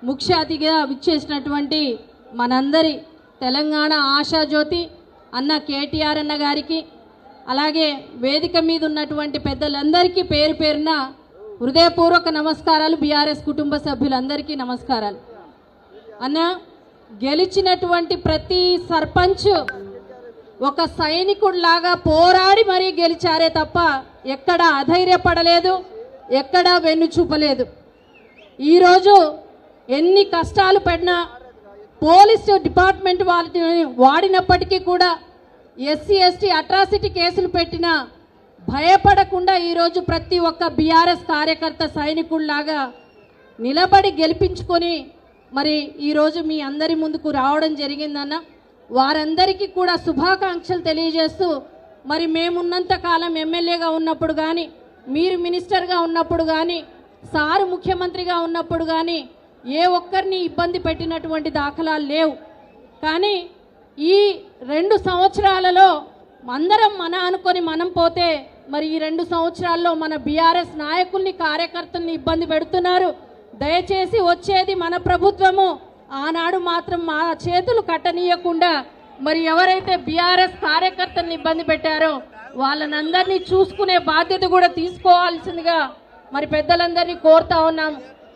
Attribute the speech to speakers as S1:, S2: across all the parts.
S1: ముఖ్య అతిథిగా విచ్చేసినటువంటి మనందరి తెలంగాణ ఆశాజ్యోతి అన్న కేటీఆర్ అన్న గారికి, అలాగే వేదిక మీద ఉన్నటువంటి పెద్దలందరికీ పేరు పేరున హృదయపూర్వక నమస్కారాలు. బీఆర్ఎస్ కుటుంబ సభ్యులందరికీ నమస్కారాలు. అన్న, గెలిచినటువంటి ప్రతి సర్పంచ్ ఒక సైనికుడిలాగా పోరాడి మరీ గెలిచారే తప్ప ఎక్కడ అధైర్యపడలేదు, ఎక్కడ వెన్ను చూపలేదు. ఈరోజు ఎన్ని కష్టాలు పడినా పోలీసు డిపార్ట్మెంట్ వాళ్ళని వాడినప్పటికీ కూడా ఎస్సీ ఎస్టీ అట్రాసిటీ కేసులు పెట్టినా భయపడకుండా ఈరోజు ప్రతి ఒక్క బీఆర్ఎస్ కార్యకర్త సైనికుల్లాగా నిలబడి గెలిపించుకొని మరి ఈరోజు మీ అందరి ముందుకు రావడం జరిగిందన్న. వారందరికీ కూడా శుభాకాంక్షలు తెలియజేస్తూ, మరి మేమున్నంత కాలం ఎమ్మెల్యేగా ఉన్నప్పుడు కానీ, మీరు మినిస్టర్గా ఉన్నప్పుడు కానీ, సారు ముఖ్యమంత్రిగా ఉన్నప్పుడు కానీ ఏ ఒక్కరిని ఇబ్బంది పెట్టినటువంటి దాఖలాలు లేవు. కానీ ఈ 2 సంవత్సరాలలో అందరం మన అనుకొని మనం పోతే మరి ఈ 2 సంవత్సరాల్లో మన బీఆర్ఎస్ నాయకుల్ని కార్యకర్తల్ని ఇబ్బంది పెడుతున్నారు. దయచేసి వచ్చేది మన ప్రభుత్వము, ఆనాడు మాత్రం మా చేతులు కట్టనీయకుండా మరి ఎవరైతే బీఆర్ఎస్ కార్యకర్తల్ని ఇబ్బంది పెట్టారో వాళ్ళనందరినీ చూసుకునే బాధ్యత కూడా తీసుకోవాల్సిందిగా మరి పెద్దలందరినీ కోరుతా ఉన్నాం.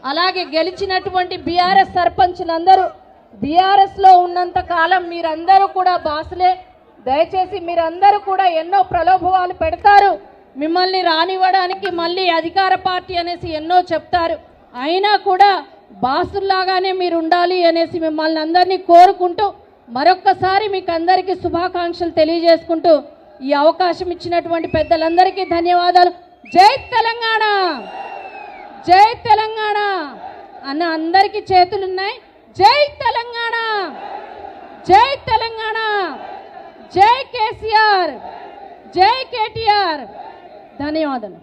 S1: అలాగే గెలిచినటువంటి బీఆర్ఎస్ సర్పంచులందరూ బీఆర్ఎస్లో ఉన్నంత కాలం మీరందరూ కూడా బాసులే. దయచేసి మీరందరూ కూడా ఎన్నో ప్రలోభాలు పెడతారు, మిమ్మల్ని రానివ్వడానికి మళ్ళీ అధికార పార్టీ అనేసి ఎన్నో చెప్తారు. అయినా కూడా బాసుల్లాగానే మీరు ఉండాలి అనేసి మిమ్మల్ని అందరినీ కోరుకుంటూ మరొక్కసారి మీకు అందరికీ శుభాకాంక్షలు తెలియజేసుకుంటూ ఈ అవకాశం ఇచ్చినటువంటి పెద్దలందరికీ ధన్యవాదాలు. జై తెలంగాణ, జై తెలంగాణ అన్న అందరికీ చేతులున్నాయి. జై తెలంగాణ, జై తెలంగాణ, జై కేసీఆర్, జై కేటీఆర్. ధన్యవాదాలు.